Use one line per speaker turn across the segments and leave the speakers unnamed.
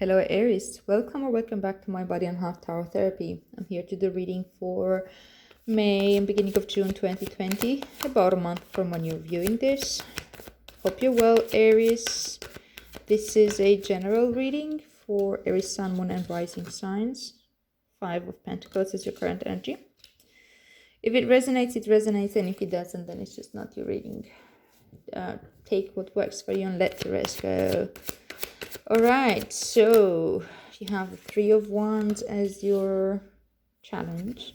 Hello Aries, welcome or welcome back to my Body and Heart Tarot Therapy. I'm here to do reading for May and beginning of June 2020, about a month from when you're viewing this. Hope you're well, Aries. This is a general reading for Aries, Sun, Moon and Rising signs. 5 of Pentacles is your current energy. If it resonates, it resonates, and if it doesn't, then it's just not your reading. Take what works for you and let the rest go. Alright, so you have the 3 of Wands as your challenge.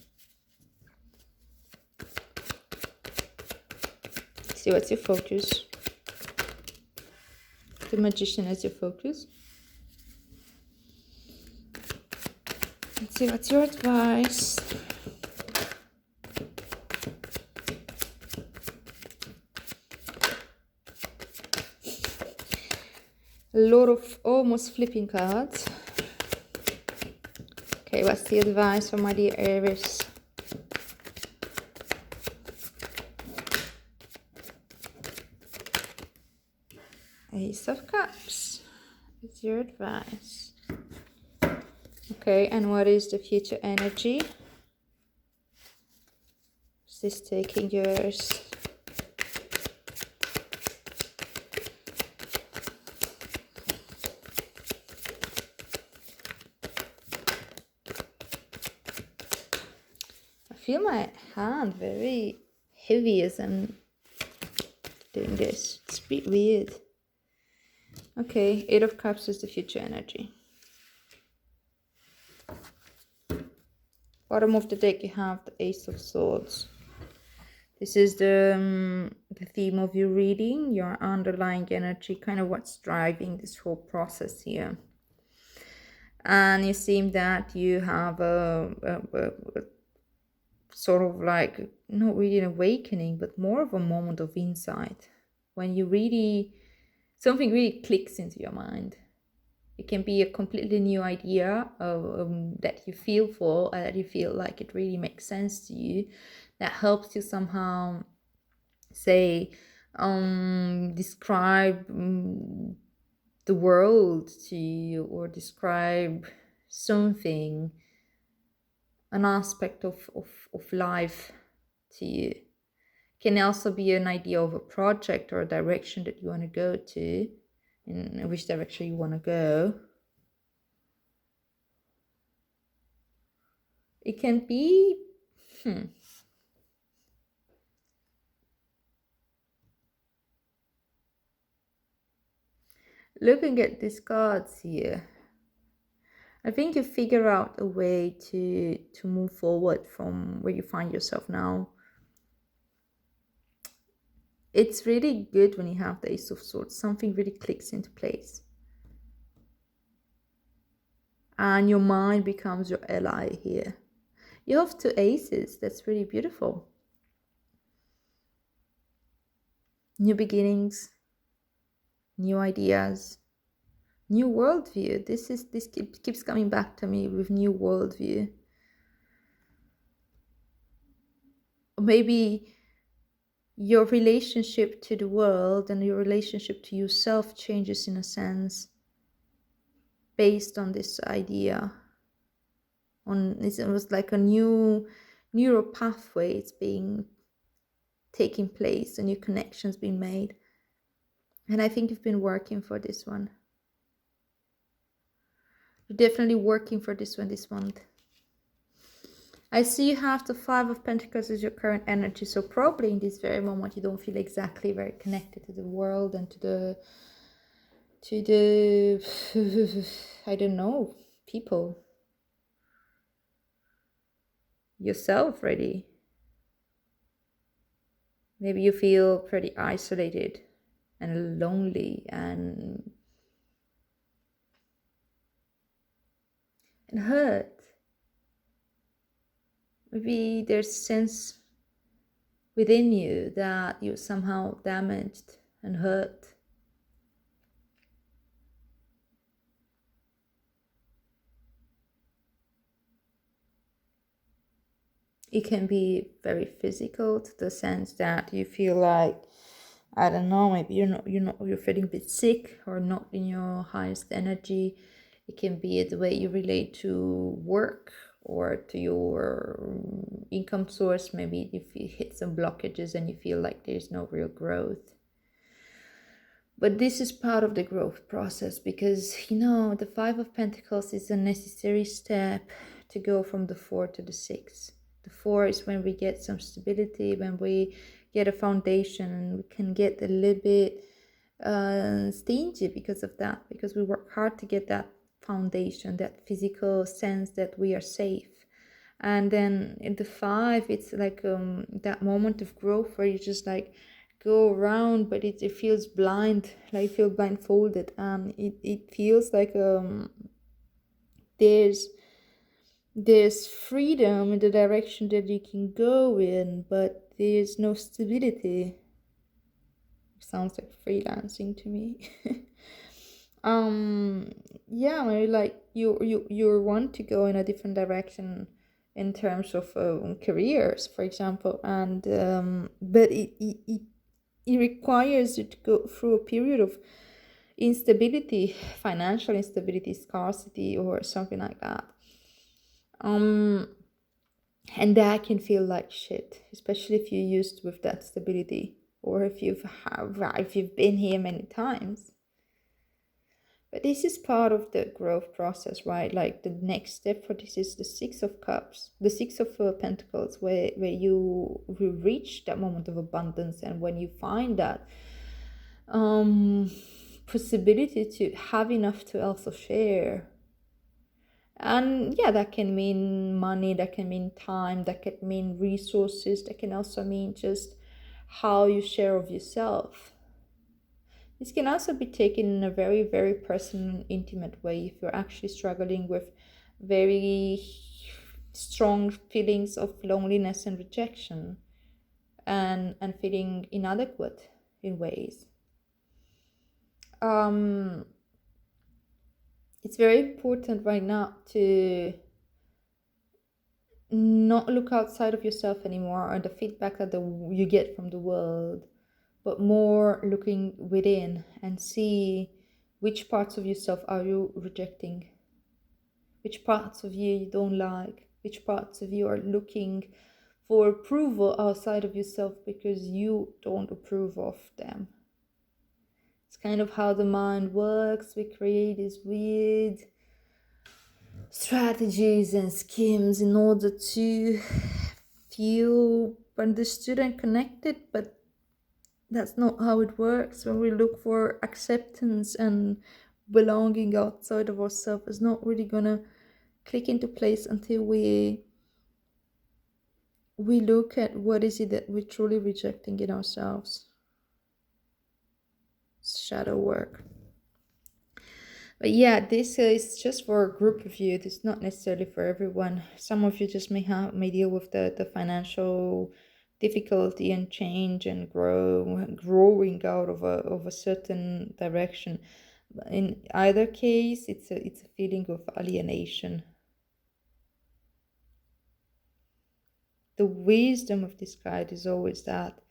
See what's your focus. The Magician as your focus. Let's see what's your advice. A lot of almost flipping cards. Okay, what's the advice for my dear Aries? Ace of Cups. What's your advice? Okay, and what is the future energy? Is this taking yours? I feel my hand very heavy as I'm doing this. It's a bit weird. Okay, 8 of Cups is the future energy. Bottom of the deck you have the Ace of Swords. This is the theme of your reading, your underlying energy, kind of what's driving this whole process here. And it seems that you have a sort of like, not really an awakening, but more of a moment of insight. When you really, something really clicks into your mind. It can be a completely new idea that you feel for, that you feel like it really makes sense to you, that helps you somehow, say, describe the world to you, or describe something, an aspect of life to you. Can also be an idea of a project or a direction that you want to go to, in which direction you want to go. It can be looking at these cards here, I think you figure out a way to move forward from where you find yourself now. It's really good when you have the Ace of Swords. Something really clicks into place. And your mind becomes your ally here. You have 2 aces. That's really beautiful. New beginnings. New ideas. New worldview. This keeps coming back to me with new worldview. Maybe your relationship to the world and your relationship to yourself changes in a sense based on this idea. It was like a new neural pathway. It's taking place, a new connections being made. And I think you've been working for this one. You're definitely working for this one this month. I see you have the 5 of Pentacles as your current energy. So probably in this very moment you don't feel exactly very connected to the world and to the I don't know, people. Yourself really. Maybe you feel pretty isolated and lonely and hurt. Maybe there's a sense within you that you're somehow damaged and hurt. It can be very physical, to the sense that you feel like, I don't know, maybe you're feeling a bit sick or not in your highest energy. It can be the way you relate to work or to your income source. Maybe if you hit some blockages and you feel like there's no real growth. But this is part of the growth process, because, the Five of Pentacles is a necessary step to go from the 4 to the 6. The 4 is when we get some stability, when we get a foundation, and we can get a little bit stingy because of that, because we work hard to get that foundation, that physical sense that we are safe. And then in the 5, it's like that moment of growth where you just like go around, but it feels blind, like you feel blindfolded. It feels like there's freedom in the direction that you can go in, but there's no stability. Sounds like freelancing to me. Yeah, maybe like you want to go in a different direction in terms of careers, for example, and but it requires you to go through a period of instability, financial instability, scarcity, or something like that. And that can feel like shit, especially if you're used with that stability, or if you've been here many times. But this is part of the growth process, right? Like the next step for this is the Six of Cups, the Six of Pentacles, where you reach that moment of abundance, and when you find that possibility to have enough to also share. And yeah, that can mean money, that can mean time, that can mean resources, that can also mean just how you share of yourself. This can also be taken in a very, very personal and intimate way if you're actually struggling with very strong feelings of loneliness and rejection, and feeling inadequate in ways. It's very important right now to not look outside of yourself anymore or the feedback that you get from the world, but more looking within and see which parts of yourself are you rejecting, which parts of you don't like, which parts of you are looking for approval outside of yourself because you don't approve of them. It's kind of how the mind works. We create these weird strategies and schemes in order to feel understood and connected, but that's not how it works. When we look for acceptance and belonging outside of ourselves, it's not really gonna click into place until we look at what is it that we're truly rejecting in ourselves. It's shadow work. But yeah, this is just for a group of you. It's not necessarily for everyone. Some of you just may deal with the financial difficulty and change and growing out of a certain direction. In either case, it's a feeling of alienation. The wisdom of this guide is always that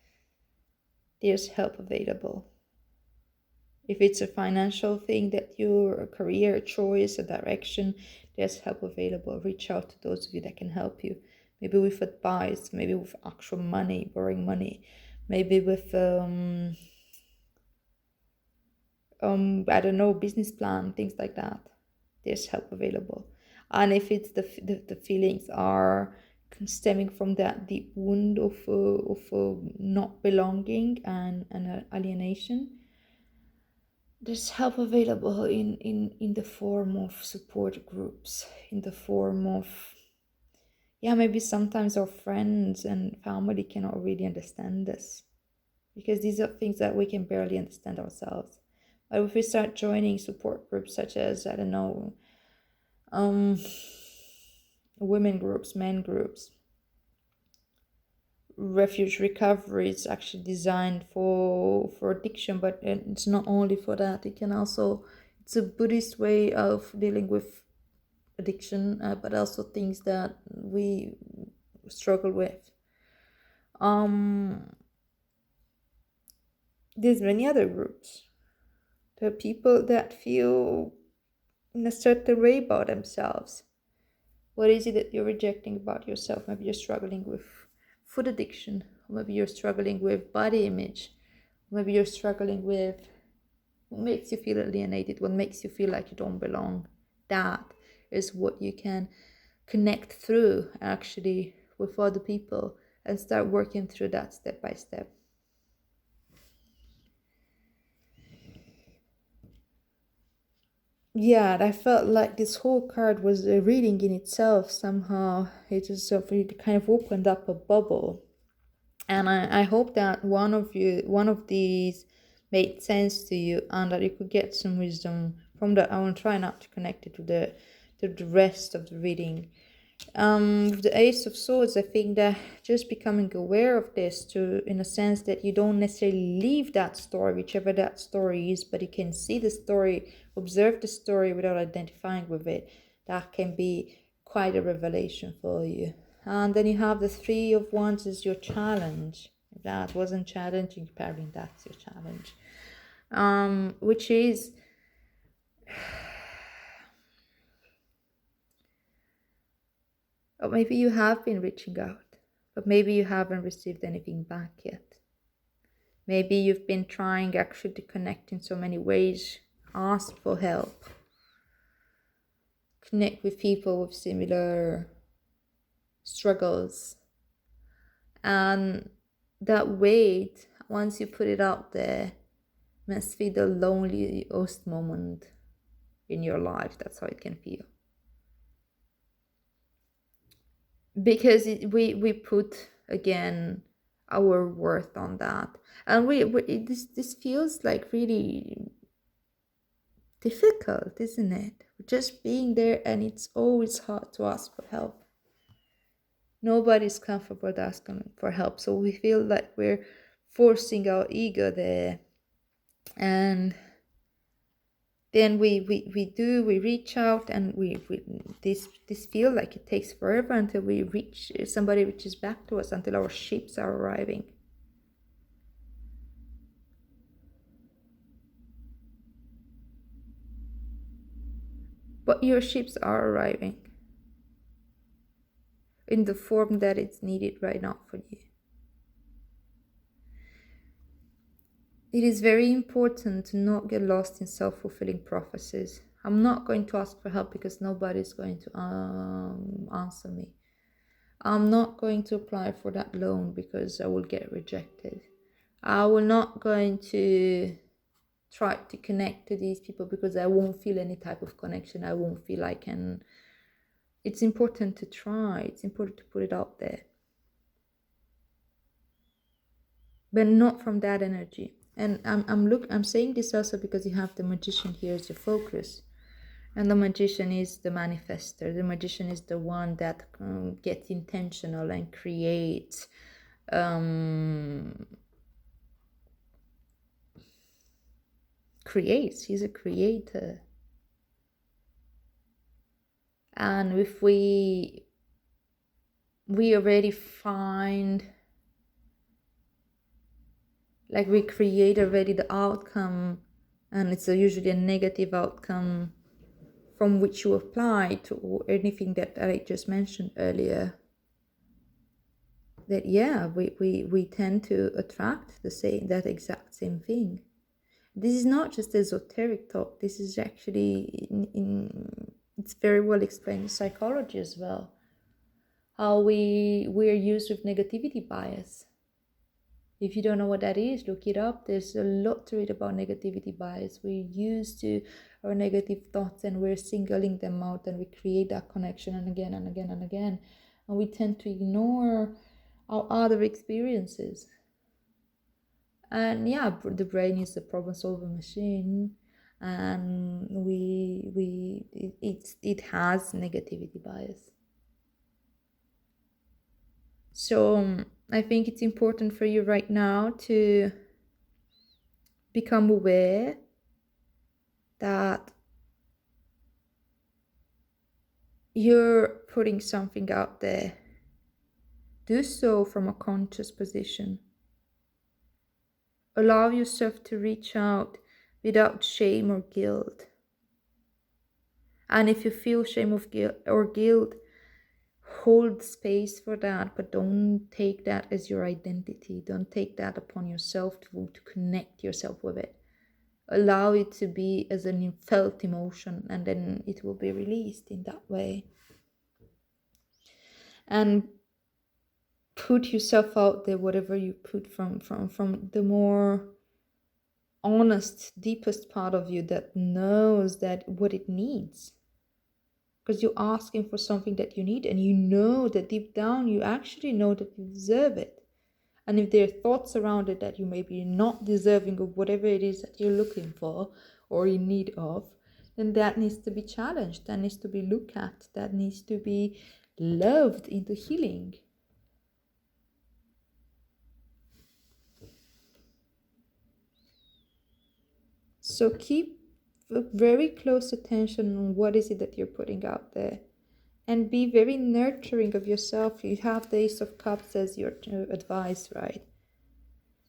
there's help available. If it's a financial thing that a career choice, a direction, there's help available. Reach out to those of you that can help you. Maybe with advice, maybe with actual money, borrowing money, maybe with I don't know, business plan, things like that. There's help available. And if it's the feelings are stemming from that deep wound of not belonging and alienation, there's help available in the form of support groups, in the form of, yeah, maybe sometimes our friends and family cannot really understand this, because these are things that we can barely understand ourselves. But if we start joining support groups such as, I don't know, women groups, men groups, refuge recovery is actually designed for addiction, but it's not only for that. It can also, it's a Buddhist way of dealing with addiction, but also things that we struggle with. There's many other groups. There are people that feel in a certain way about themselves. What is it that you're rejecting about yourself? Maybe you're struggling with food addiction, or maybe you're struggling with body image, maybe you're struggling with what makes you feel alienated, what makes you feel like you don't belong. That is what you can connect through actually with other people and start working through that step by step. Yeah, I felt like this whole card was a reading in itself somehow. It just really kind of opened up a bubble. And I hope that one of these made sense to you and that you could get some wisdom from that. I will try not to connect it to the rest of the reading. With the Ace of Swords, I think that just becoming aware of this, to in a sense that you don't necessarily leave that story, whichever that story is, but you can see the story, observe the story without identifying with it. That can be quite a revelation for you. And then you have the Three of Wands as your challenge. If that wasn't challenging, apparently that's your challenge. Which is or maybe you have been reaching out, but maybe you haven't received anything back yet. Maybe you've been trying actually to connect in so many ways, ask for help, connect with people with similar struggles. And that weight, once you put it out there, must be the loneliest moment in your life. That's how it can feel. Because we put, again, our worth on that. And this feels like really difficult, isn't it? Just being there, and it's always hard to ask for help. Nobody's comfortable asking for help, so we feel like we're forcing our ego there. And then we reach out, and we this feel like it takes forever until somebody reaches back to us, until our ships are arriving. But your ships are arriving in the form that it's needed right now for you. It is very important to not get lost in self-fulfilling prophecies. I'm not going to ask for help because nobody's going to answer me. I'm not going to apply for that loan because I will get rejected. I will not going to try to connect to these people because I won't feel any type of connection. I won't feel I can. It's important to try. It's important to put it out there. But not from that energy. And I'm saying this also because you have the Magician here as your focus. And the Magician is the manifester. The Magician is the one that gets intentional and creates he's a creator. And if we already find, like, we create already the outcome, and it's usually a negative outcome from which you apply to anything that I just mentioned earlier, that we tend to attract that exact same thing. This is not just esoteric talk. This is actually it's very well explained in psychology as well. How we're used with negativity bias. If you don't know what that is, look it up. There's a lot to read about negativity bias. We're used to our negative thoughts, and we're singling them out, and we create that connection and again and again and again. And we tend to ignore our other experiences. And the brain is a problem-solving machine, and it has negativity bias. So I think it's important for you right now to become aware that you're putting something out there. Do so from a conscious position. Allow yourself to reach out without shame or guilt. And if you feel shame of guilt, hold space for that, but don't take that as your identity. Don't take that upon yourself to connect yourself with it. Allow it to be as an felt emotion, and then it will be released in that way. And put yourself out there, whatever you put from the more honest, deepest part of you that knows that what it needs. Because you're asking for something that you need, and you know that deep down you actually know that you deserve it. And if there are thoughts around it that you may be not deserving of whatever it is that you're looking for or in need of, then that needs to be challenged, that needs to be looked at, that needs to be loved into healing. So keep a very close attention on what is it that you're putting out there. And be very nurturing of yourself. You have the Ace of Cups as your advice, right?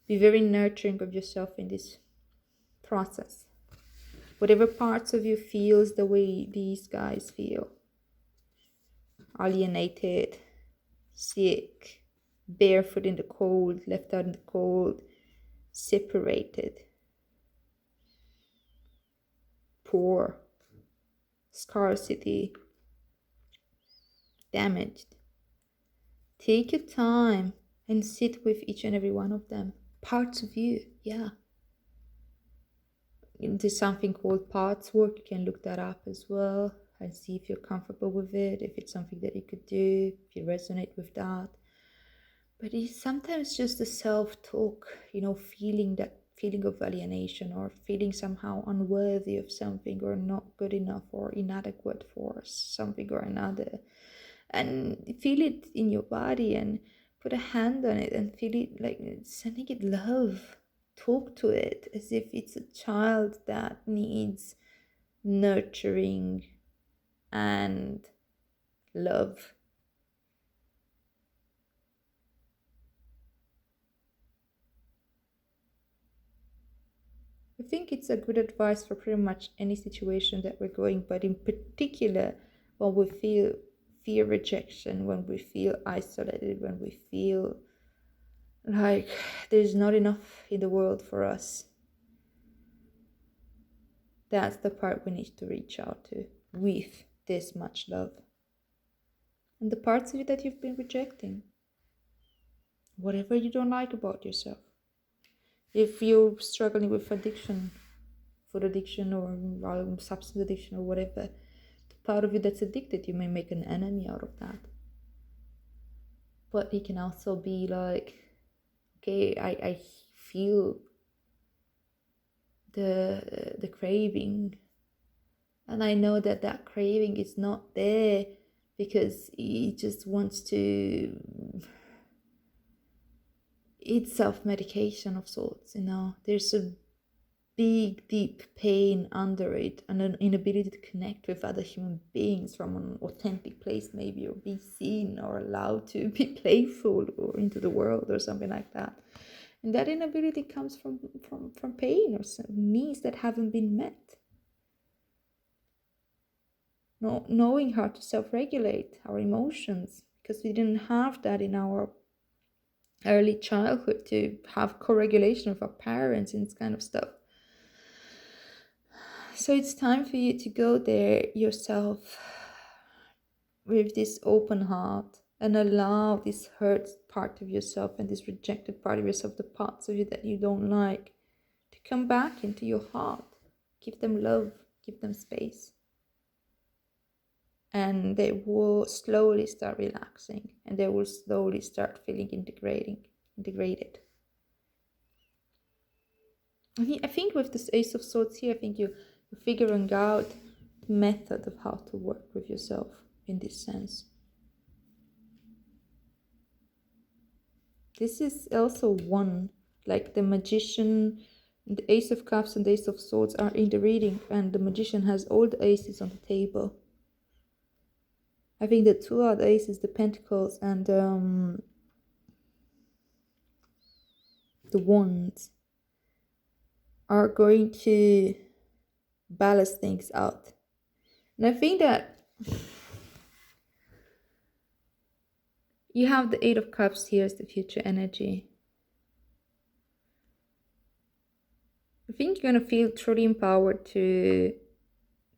Be very nurturing of yourself in this process. Whatever parts of you feels the way these guys feel. Alienated, sick, barefoot in the cold, left out in the cold, separated, poor, scarcity, damaged. Take your time and sit with each and every one of them. Parts of you, yeah. There's something called parts work. You can look that up as well and see if you're comfortable with it, if it's something that you could do, if you resonate with that. But it's sometimes just a self-talk, feeling that feeling of alienation, or feeling somehow unworthy of something, or not good enough or inadequate for something or another. And feel it in your body and put a hand on it and feel it like sending it love. Talk to it as if it's a child that needs nurturing and love. I think it's a good advice for pretty much any situation that we're going, but in particular when we feel fear rejection, when we feel isolated, when we feel like there's not enough in the world for us. That's the part we need to reach out to with this much love. And the parts of you that you've been rejecting, whatever you don't like about yourself. If you're struggling with addiction, food addiction or substance addiction or whatever, the part of you that's addicted, you may make an enemy out of that. But it can also be like, okay, I feel the craving, and I know that craving is not there because it just wants to eat self-medication of sorts. There's a big deep pain under it, and an inability to connect with other human beings from an authentic place, maybe, or be seen or allowed to be playful or into the world or something like that. And that inability comes from pain or some needs that haven't been met. Knowing how to self-regulate our emotions, because we didn't have that in our early childhood, to have co-regulation with our parents and this kind of stuff. So it's time for you to go there yourself with this open heart and allow this hurt part of yourself and this rejected part of yourself, the parts of you that you don't like, to come back into your heart. Give them love, give them space. And they will slowly start relaxing, and they will slowly start feeling integrated. I think with this Ace of Swords here, I think you're figuring out the method of how to work with yourself in this sense. This is also one, like the Magician, the Ace of Cups and the Ace of Swords are in the reading, and the Magician has all the aces on the table. I think the two are the aces, the Pentacles and the Wands, are going to balance things out. And I think that you have the Eight of Cups here as the future energy. I think you're going to feel truly empowered to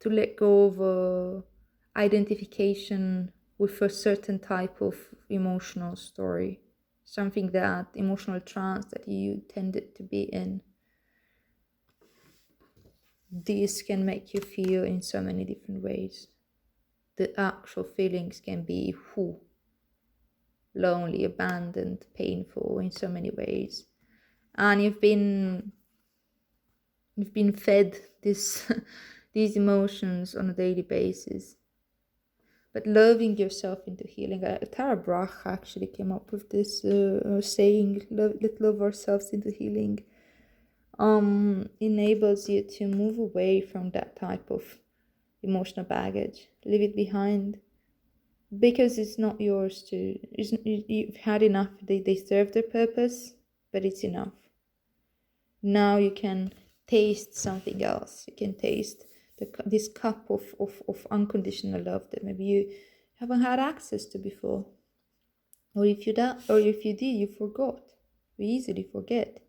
let go of identification with a certain type of emotional story, something that emotional trance that you tended to be in. This can make you feel in so many different ways. The actual feelings can be lonely, abandoned, painful in so many ways. And you've been fed this these emotions on a daily basis. But loving yourself into healing. Tara Brach actually came up with this saying, let's love ourselves into healing. Enables you to move away from that type of emotional baggage. Leave it behind. Because it's not yours to... you've had enough. They serve their purpose, but it's enough. Now you can taste something else. You can taste this cup of unconditional love that maybe you haven't had access to before. Or if you did, you forgot. We easily forget.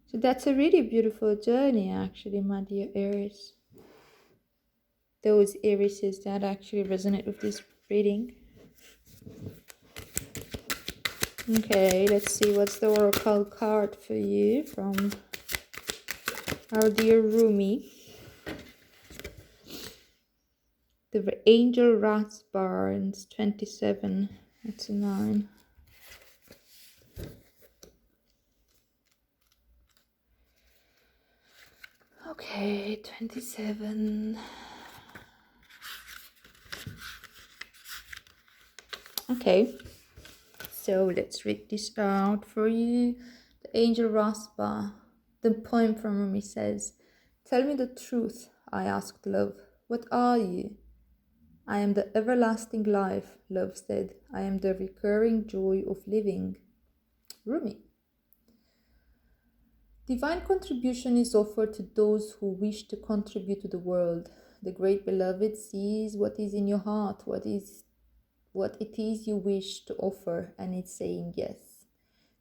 So that's a really beautiful journey, actually, my dear Aries. Those Arieses that actually resonate with this reading. Okay, let's see what's the oracle card for you from our dear Rumi. The angel rat's barns, 27. That's a 9. Okay, 27. Okay, so let's read this out for you. The angel Raspa. The poem from Rumi says, "Tell me the truth," I asked love. "What are you?" "I am the everlasting life," love said. "I am the recurring joy of living." Rumi. Divine contribution is offered to those who wish to contribute to the world. The great beloved sees what is in your heart, what it is you wish to offer, and it's saying yes.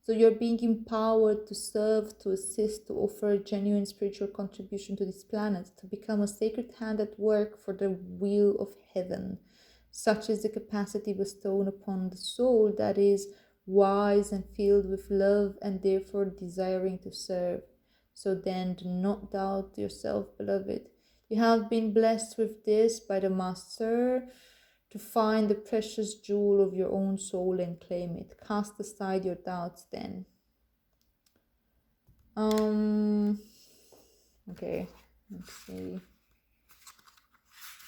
So you're being empowered to serve, to assist, to offer a genuine spiritual contribution to this planet, to become a sacred hand at work for the will of heaven. Such is the capacity bestowed upon the soul that is wise and filled with love and therefore desiring to serve. So then do not doubt yourself, beloved. You have been blessed with this by the Master to find the precious jewel of your own soul and claim it. Cast aside your doubts then. Okay, let's see.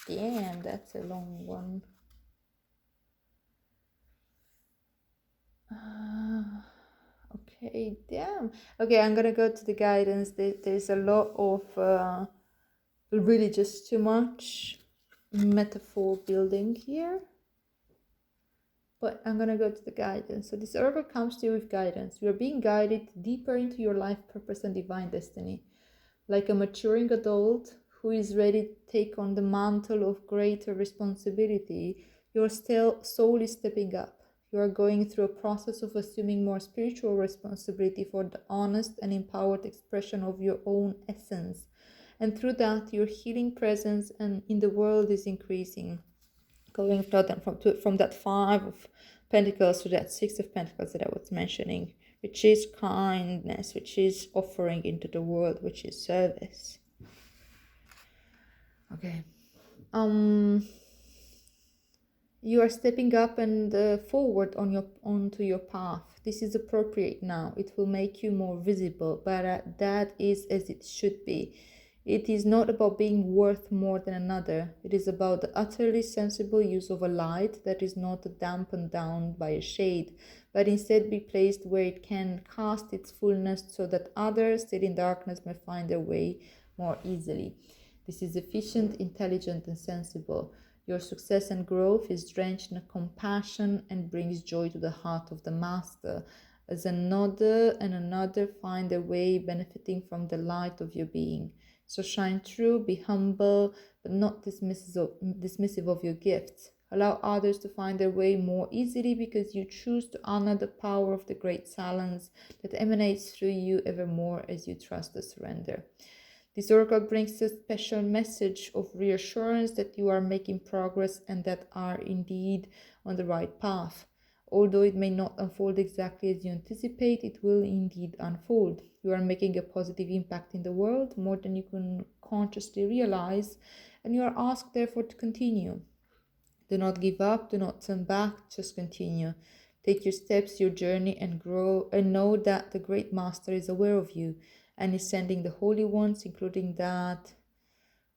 Damn, that's a long one. Okay, damn. Okay, I'm gonna go to the guidance. There's a lot of really just too much metaphor building here. But I'm gonna go to the guidance. So this oracle comes to you with guidance. You are being guided deeper into your life purpose and divine destiny. Like a maturing adult who is ready to take on the mantle of greater responsibility, your soul is stepping up. You are going through a process of assuming more spiritual responsibility for the honest and empowered expression of your own essence. And through that, your healing presence and in the world is increasing. Going from that 5 of Pentacles to that 6 of Pentacles that I was mentioning, which is kindness, which is offering into the world, which is service. Okay. You are stepping up and forward onto your path. This is appropriate now. It will make you more visible, but that is as it should be. It is not about being worth more than another. It is about the utterly sensible use of a light that is not dampened down by a shade, but instead be placed where it can cast its fullness so that others still in darkness may find their way more easily. This is efficient, intelligent, and sensible. Your success and growth is drenched in compassion and brings joy to the heart of the Master. as another and another find their way benefiting from the light of your being. So shine through, be humble, but not dismissive of your gifts. Allow others to find their way more easily because you choose to honor the power of the great silence that emanates through you evermore as you trust the surrender. This oracle brings a special message of reassurance that you are making progress and that are indeed on the right path. Although it may not unfold exactly as you anticipate, it will indeed unfold. You are making a positive impact in the world more than you can consciously realize, and you are asked therefore to continue. Do not give up, do not turn back, just continue. Take your steps, your journey, and grow, and know that the great master is aware of you and is sending the holy ones, including that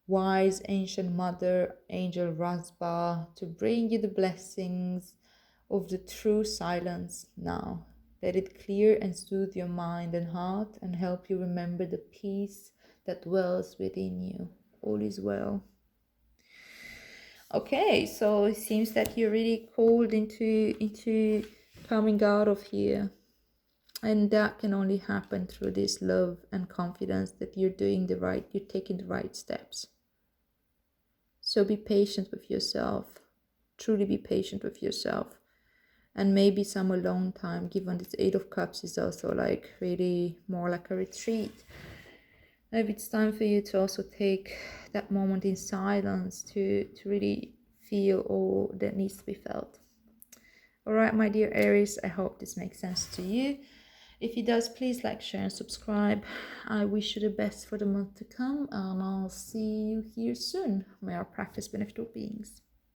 wise ancient mother, Angel Rasba, to bring you the blessings of the true silence now. Let it clear and soothe your mind and heart and help you remember the peace that dwells within you. All is well. Okay, so it seems that you're really called into coming out of here. And that can only happen through this love and confidence that you're taking the right steps. So be patient with yourself. Truly be patient with yourself. And maybe some alone time, given this Eight of Cups is also like really more like a retreat. Maybe it's time for you to also take that moment in silence to really feel all that needs to be felt. All right, my dear Aries, I hope this makes sense to you. If it does, please like, share, and subscribe. I wish you the best for the month to come, and I'll see you here soon. May our practice benefit all beings.